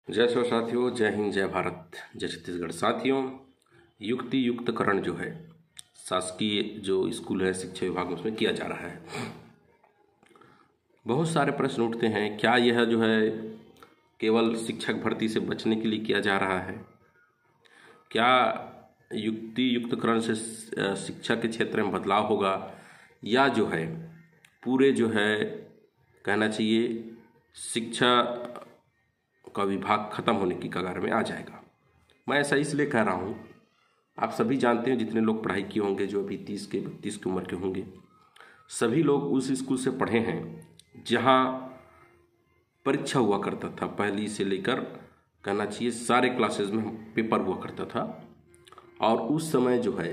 जय शिव साथियों, जय हिंद, जय भारत, जय छत्तीसगढ़। साथियों, युक्ति युक्तकरण जो है शासकीय जो स्कूल है शिक्षा विभाग में, उसमें किया जा रहा है। बहुत सारे प्रश्न उठते हैं, क्या यह जो है केवल शिक्षक भर्ती से बचने के लिए किया जा रहा है? क्या युक्ति युक्तकरण से शिक्षा के क्षेत्र में बदलाव होगा, या जो है पूरे जो है कहना चाहिए शिक्षा का विभाग खत्म होने की कगार में आ जाएगा? मैं ऐसा इसलिए कह रहा हूँ, आप सभी जानते हैं, जितने लोग पढ़ाई किए होंगे, जो अभी 30 के 32 की उम्र के होंगे, सभी लोग उस स्कूल से पढ़े हैं जहाँ परीक्षा हुआ करता था। पहली से लेकर कहना चाहिए सारे क्लासेस में पेपर हुआ करता था, और उस समय जो है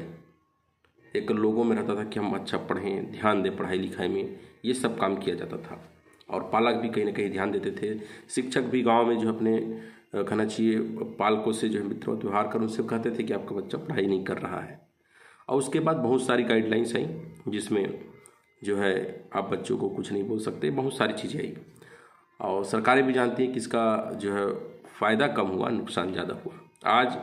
एक लोगों में रहता था कि हम अच्छा पढ़ें, ध्यान दें पढ़ाई लिखाई में, ये सब काम किया जाता था। और पालक भी कहीं ना कहीं ध्यान देते थे, शिक्षक भी गांव में जो अपने कहना चाहिए पालकों से जो है मित्रवत व्यवहार कर उनसे कहते थे कि आपका बच्चा पढ़ाई नहीं कर रहा है। और उसके बाद बहुत सारी गाइडलाइंस आई, जिसमें जो है आप बच्चों को कुछ नहीं बोल सकते, बहुत सारी चीज़ें आई। और सरकारें भी जानती हैं कि इसका जो है फ़ायदा कम हुआ, नुकसान ज़्यादा हुआ। आज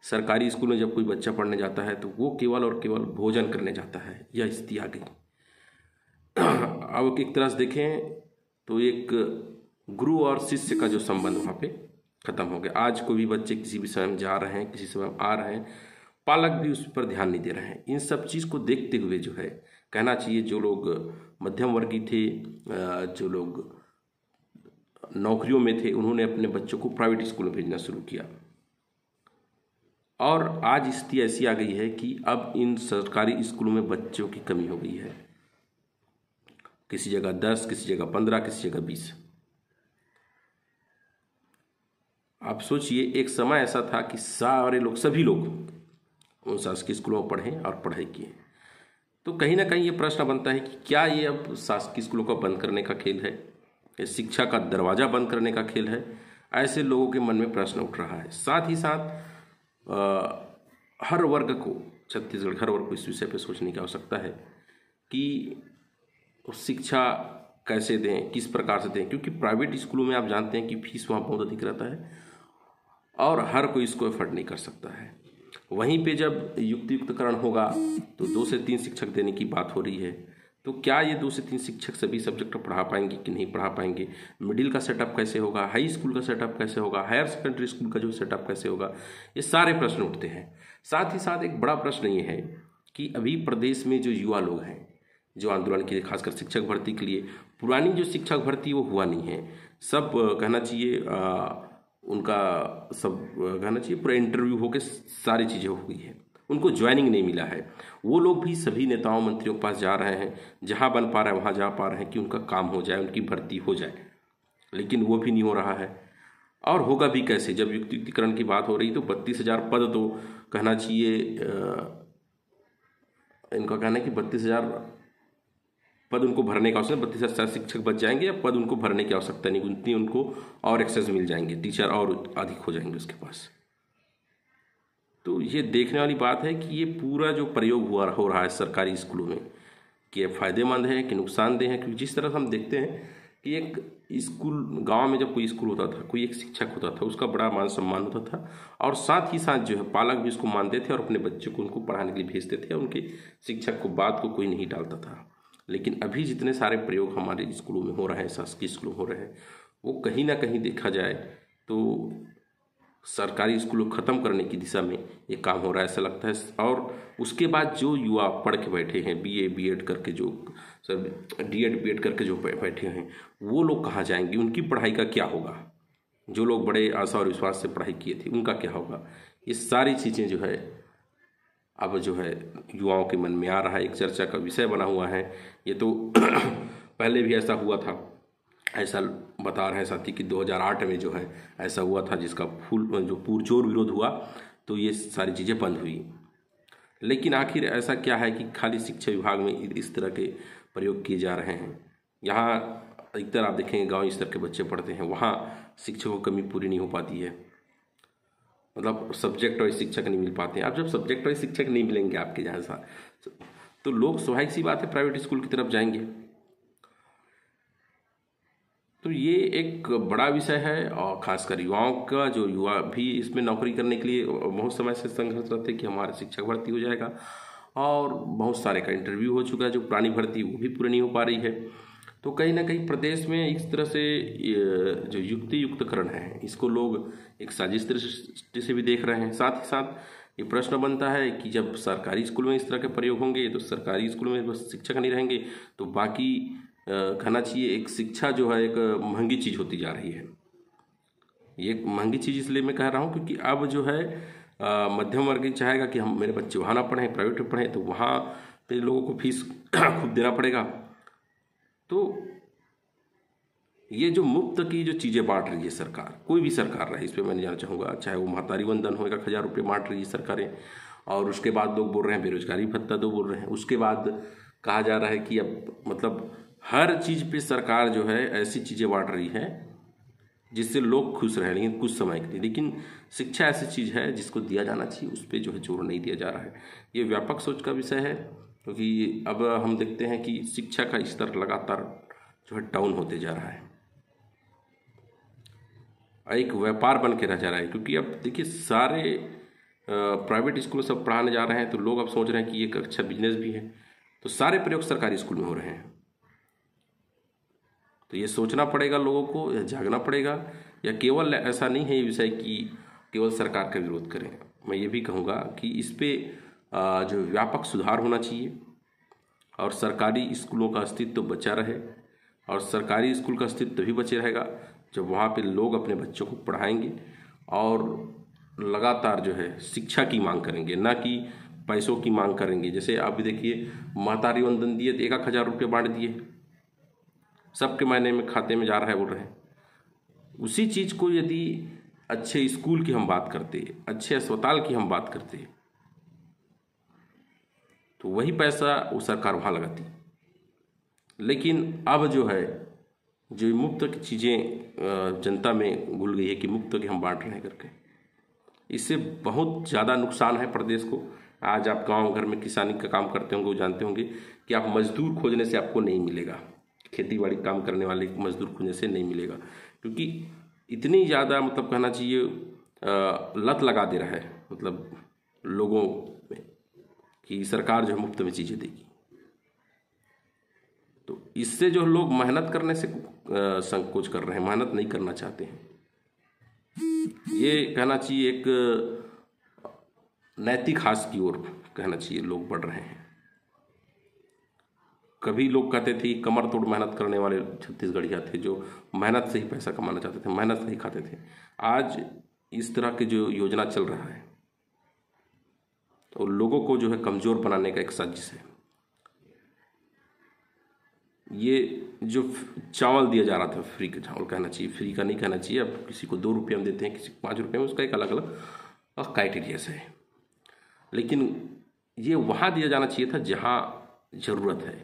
सरकारी स्कूल में जब कोई बच्चा पढ़ने जाता है तो वो केवल और केवल भोजन करने जाता है, यह स्थिति आ गई। अब एक तरह से देखें तो एक गुरु और शिष्य का जो संबंध वहाँ पे खत्म हो गया। आज कोई भी बच्चे किसी भी समय में जा रहे हैं, किसी समय आ रहे हैं, पालक भी उस पर ध्यान नहीं दे रहे हैं। इन सब चीज़ को देखते हुए जो है कहना चाहिए जो लोग मध्यम वर्गीय थे, जो लोग नौकरियों में थे, उन्होंने अपने बच्चों को प्राइवेट स्कूल में भेजना शुरू किया। और आज स्थिति ऐसी आ गई है कि अब इन सरकारी स्कूलों में बच्चों की कमी हो गई है। किसी जगह 10, किसी जगह 15, किसी जगह 20। आप सोचिए, एक समय ऐसा था कि सारे लोग, सभी लोग उन शासकीय स्कूलों में पढ़े और पढ़ाई किए। तो कहीं ना कहीं ये प्रश्न बनता है कि क्या ये अब शासकीय स्कूलों को बंद करने का खेल है, या शिक्षा का दरवाज़ा बंद करने का खेल है? ऐसे लोगों के मन में प्रश्न उठ रहा है। साथ ही साथ हर वर्ग को, छत्तीसगढ़ हर वर्ग को इस विषय पर सोचने की आवश्यकता है कि शिक्षा कैसे दें, किस प्रकार से दें। क्योंकि प्राइवेट स्कूलों में आप जानते हैं कि फीस वहाँ बहुत अधिक रहता है और हर कोई इसको एफर्ड नहीं कर सकता है। वहीं पे जब युक्तियुक्तकरण होगा तो 2 से 3 शिक्षक देने की बात हो रही है। तो क्या ये 2 से 3 शिक्षक सभी सब्जेक्ट पढ़ा पाएंगे कि नहीं पढ़ा पाएंगे? मिडिल का सेटअप कैसे होगा? हाई स्कूल का सेटअप कैसे होगा? हायर सेकेंडरी स्कूल का जो सेटअप कैसे होगा? ये सारे प्रश्न उठते हैं। साथ ही साथ एक बड़ा प्रश्न ये है कि अभी प्रदेश में जो युवा लोग हैं, जो आंदोलन के लिए, खासकर शिक्षक भर्ती के लिए, पुरानी जो शिक्षक भर्ती वो हुआ नहीं है। सब कहना चाहिए उनका सब कहना चाहिए पूरा इंटरव्यू होकर सारी चीज़ें हो गई है, उनको ज्वाइनिंग नहीं मिला है। वो लोग भी सभी नेताओं मंत्रियों के पास जा रहे हैं, जहाँ बन पा रहा है वहाँ जा पा रहे हैं कि उनका काम हो जाए, उनकी भर्ती हो जाए, लेकिन वो भी नहीं हो रहा है। और होगा भी कैसे? जब युक्तिकरण की बात हो रही तो 32,000 पद तो कहना चाहिए इनका कहना है कि 32,000 पद उनको भरने का आवश्यकता, 32,000 शिक्षक बच जाएंगे, या पद उनको भरने की आवश्यकता नहीं, उतनी उनको और एक्सेस मिल जाएंगे, टीचर और अधिक हो जाएंगे उसके पास। तो ये देखने वाली बात है कि ये पूरा जो प्रयोग हो रहा है सरकारी स्कूलों में, कि ये फायदेमंद है कि नुकसानदेह है। क्योंकि जिस तरह से हम देखते हैं कि एक स्कूल, गांव में जब कोई स्कूल होता था, कोई एक शिक्षक होता था, उसका बड़ा मान सम्मान होता था, और साथ ही साथ जो है पालक भी उसको मानते थे और अपने बच्चों को उनको पढ़ाने के लिए भेजते थे, उनके शिक्षक को बात को कोई नहीं टालता था। लेकिन अभी जितने सारे प्रयोग हमारे स्कूलों में हो रहे हैं, शासकीय स्कूलों में हो रहे हैं, वो कहीं ना कहीं देखा जाए तो सरकारी स्कूलों ख़त्म करने की दिशा में ये काम हो रहा है, ऐसा लगता है। और उसके बाद जो युवा पढ़ के बैठे हैं, BA BEd करके, जो सब D.Ed B.Ed करके जो बैठे हैं, वो लोग कहाँ जाएंगे? उनकी पढ़ाई का क्या होगा? जो लोग बड़े आशा और विश्वास से पढ़ाई किए थे, उनका क्या होगा? ये सारी चीज़ें जो है अब जो है युवाओं के मन में आ रहा है, एक चर्चा का विषय बना हुआ है। ये तो पहले भी ऐसा हुआ था, ऐसा बता रहे हैं साथी कि 2008 में जो है ऐसा हुआ था, जिसका जो पुरजोर विरोध हुआ, तो ये सारी चीज़ें बंद हुई। लेकिन आखिर ऐसा क्या है कि खाली शिक्षा विभाग में इस तरह के प्रयोग किए जा रहे हैं? यहाँ अधिकतर आप देखेंगे गांव स्तर के बच्चे पढ़ते हैं, वहाँ शिक्षकों की कमी पूरी नहीं हो पाती है, मतलब सब्जेक्ट वाइज शिक्षक नहीं मिल पाते हैं। अब जब सब्जेक्ट वाइज शिक्षक नहीं मिलेंगे आपके जैसा, तो लोग स्वाभाविक सी बात है प्राइवेट स्कूल की तरफ जाएंगे। तो ये एक बड़ा विषय है और खासकर युवाओं का, जो युवा भी इसमें नौकरी करने के लिए बहुत समय से संघर्ष रहते हैं कि हमारा शिक्षक भर्ती हो जाएगा, और बहुत सारे का इंटरव्यू हो चुका है, जो पुरानी भर्ती वो भी पूरी नहीं हो पा रही है। तो कहीं ना कहीं प्रदेश में इस तरह से जो युक्तियुक्तकरण है, इसको लोग एक साजिश दृष्टि से भी देख रहे हैं। साथ ही साथ ये प्रश्न बनता है कि जब सरकारी स्कूल में इस तरह के प्रयोग होंगे तो सरकारी स्कूल में बस शिक्षक नहीं रहेंगे तो बाकी कहना चाहिए एक शिक्षा जो है एक महंगी चीज़ होती जा रही है। ये महंगी चीज़ इसलिए मैं कह रहा हूँ क्योंकि अब जो है मध्यम वर्ग चाहेगा कि हम मेरे बच्चे वहाँ ना पढ़ें, प्राइवेट में पढ़ें, तो वहाँ पे लोगों को फीस खुद देना पड़ेगा। तो ये जो मुफ्त की जो चीज़ें बांट रही है सरकार, कोई भी सरकार रहे, इस पर मैं नहीं जाना चाहूँगा, चाहे वो महतारी वंदन हो, 1,000 रुपये बांट रही है सरकारें, और उसके बाद लोग बोल रहे हैं बेरोजगारी भत्ता दो बोल रहे हैं। उसके बाद कहा जा रहा है कि अब मतलब हर चीज़ पे सरकार जो है ऐसी चीज़ें बांट रही है जिससे लोग खुश रहें, लेकिन कुछ समय के लिए। लेकिन शिक्षा ऐसी चीज़ है जिसको दिया जाना चाहिए, उस पर जो है जोर नहीं दिया जा रहा है। ये व्यापक सोच का विषय है, क्योंकि अब हम देखते हैं कि शिक्षा का स्तर लगातार जो है डाउन होते जा रहा है, एक व्यापार बन के रह जा रहा है। क्योंकि अब देखिए सारे प्राइवेट स्कूल में सब पढ़ाने जा रहे हैं, तो लोग अब सोच रहे हैं कि ये एक अच्छा बिजनेस भी है, तो सारे प्रयोग सरकारी स्कूल में हो रहे हैं। तो ये सोचना पड़ेगा लोगों को, या जागना पड़ेगा, या केवल ऐसा नहीं है ये विषय कि केवल सरकार का विरोध करें। मैं ये भी कहूँगा कि इस पे जो व्यापक सुधार होना चाहिए, और सरकारी स्कूलों का अस्तित्व तो बचा रहे, और सरकारी स्कूल का अस्तित्व तभी बचे रहेगा जब वहाँ पे लोग अपने बच्चों को पढ़ाएंगे और लगातार जो है शिक्षा की मांग करेंगे, ना कि पैसों की मांग करेंगे। जैसे आप भी देखिए, महतारी वंदन दिए तो 1,000 रुपये बांट दिए, सबके महीने में खाते में जा रहा है बोल रहे हैं। उसी चीज़ को यदि अच्छे स्कूल की हम बात करते, अच्छे अस्पताल की हम बात करते, तो वही पैसा वो सरकार वहाँ लगाती। लेकिन अब जो है जो मुफ्त की चीज़ें जनता में घुल गई है कि मुफ्त की हम बांट रहे हैं करके, इससे बहुत ज़्यादा नुकसान है प्रदेश को। आज आप गांव घर में किसानी का काम करते होंगे, वो जानते होंगे कि आप मजदूर खोजने से आपको नहीं मिलेगा, खेती बाड़ी काम करने वाले मजदूर खोजने से नहीं मिलेगा, क्योंकि इतनी ज़्यादा मतलब कहना चाहिए लत लगा दे रहा है मतलब लोगों में कि सरकार जो है मुफ्त में चीज़ें देगी। तो इससे जो लोग मेहनत करने से संकोच कर रहे हैं, मेहनत नहीं करना चाहते हैं। ये कहना चाहिए एक नैतिक हास की ओर कहना चाहिए लोग बढ़ रहे हैं। कभी लोग कहते थे कमर तोड़ मेहनत करने वाले छत्तीसगढ़िया थे, जो मेहनत से ही पैसा कमाना चाहते थे, मेहनत से ही खाते थे। आज इस तरह के जो योजना चल रहा है तो लोगों को जो है कमज़ोर बनाने का एक साजिश है। ये जो चावल दिया जा रहा था, फ्री का चावल कहना चाहिए, फ्री का नहीं कहना चाहिए, अब किसी को 2 रुपये में देते हैं, किसी को 5 रुपये में, उसका एक अलग अलग क्राइटेरिया है। लेकिन ये वहाँ दिया जाना चाहिए था जहाँ ज़रूरत है।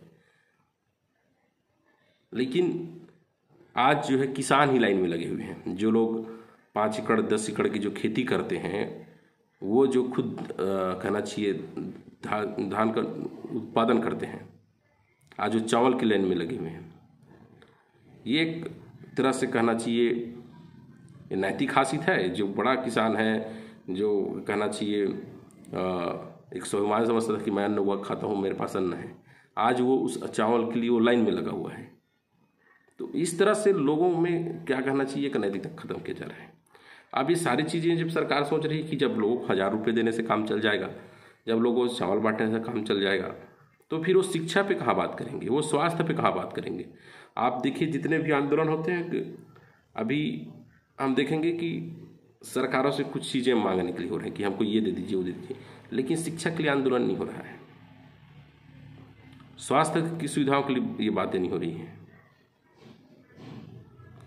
लेकिन आज जो है किसान ही लाइन में लगे हुए हैं। जो लोग 5 एकड़ 10 एकड़ की जो खेती करते हैं, वो जो खुद कहना चाहिए धान का उत्पादन करते हैं, आज जो चावल की लाइन में लगे हुए हैं। ये एक तरह से कहना चाहिए नैतिक हासियत है। जो बड़ा किसान है, जो कहना चाहिए एक स्वाभिमान समझता था कि मैं अन्न हुआ खाता हूँ, मेरे पास अन्न है, आज वो उस चावल के लिए वो लाइन में लगा हुआ है। तो इस तरह से लोगों में क्या कहना चाहिए कि नैतिकता खत्म किया जा रहा है। अब ये सारी चीज़ें जब सरकार सोच रही है कि जब लोगों को 1,000 रुपये देने से काम चल जाएगा, जब लोगों को चावल बांटने से काम चल जाएगा, तो फिर वो शिक्षा पे कहाँ बात करेंगे, वो स्वास्थ्य पे कहाँ बात करेंगे। आप देखिए जितने भी आंदोलन होते हैं, अभी हम देखेंगे कि सरकारों से कुछ चीज़ें मांगने के लिए हो रहे हैं कि हमको ये दे दीजिए, वो दे दीजिए, लेकिन शिक्षा के लिए आंदोलन नहीं हो रहा है, स्वास्थ्य की सुविधाओं के लिए ये बातें नहीं हो रही हैं।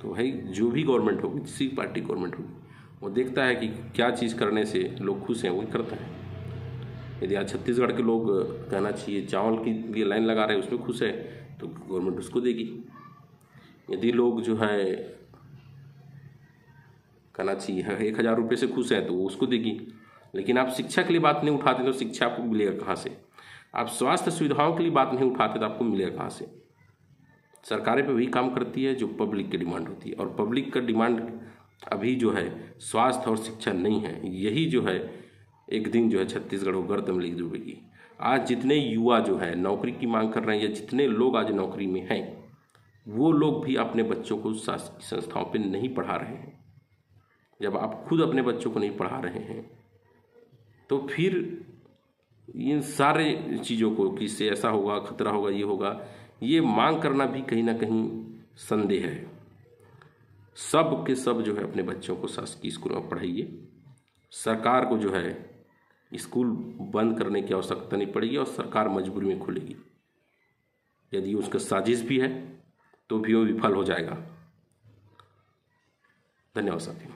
तो भाई जो भी गवर्नमेंट होगी, जिस पार्टी गवर्नमेंट होगी, वो देखता है कि क्या चीज़ करने से लोग खुश हैं, वही करता है। यदि आज छत्तीसगढ़ के लोग कहना चाहिए चावल की लिए लाइन लगा रहे हैं, उसमें खुश है, तो गवर्नमेंट उसको देगी। यदि लोग जो है कहना चाहिए 1,000 रुपये से खुश है, तो वो उसको देगी। लेकिन आप शिक्षा के लिए बात नहीं उठाते तो शिक्षा आपको मिलेगा कहाँ से? आप स्वास्थ्य सुविधाओं के लिए बात नहीं उठाते तो आपको मिलेगा कहाँ से? सरकारें पे वही काम करती है जो पब्लिक की डिमांड होती है, और पब्लिक का डिमांड अभी जो है स्वास्थ्य और शिक्षा नहीं है। यही जो है एक दिन जो है छत्तीसगढ़ को गर्द में लिख डूबेगी। आज जितने युवा जो है नौकरी की मांग कर रहे हैं, या जितने लोग आज नौकरी में हैं, वो लोग भी अपने बच्चों को शासकीय संस्थाओं पे नहीं पढ़ा रहे हैं। जब आप खुद अपने बच्चों को नहीं पढ़ा रहे हैं तो फिर इन सारे चीज़ों को कि इससे ऐसा होगा, खतरा होगा, ये होगा, ये मांग करना भी कहीं ना कहीं संदेह है। सब के सब जो है अपने बच्चों को शासकीय स्कूलों में पढ़ाइए। सरकार को जो है स्कूल बंद करने की आवश्यकता नहीं पड़ेगी, और सरकार मजबूरी में खुलेगी। यदि उसका साजिश भी है तो भी वो विफल हो जाएगा। धन्यवाद साथी।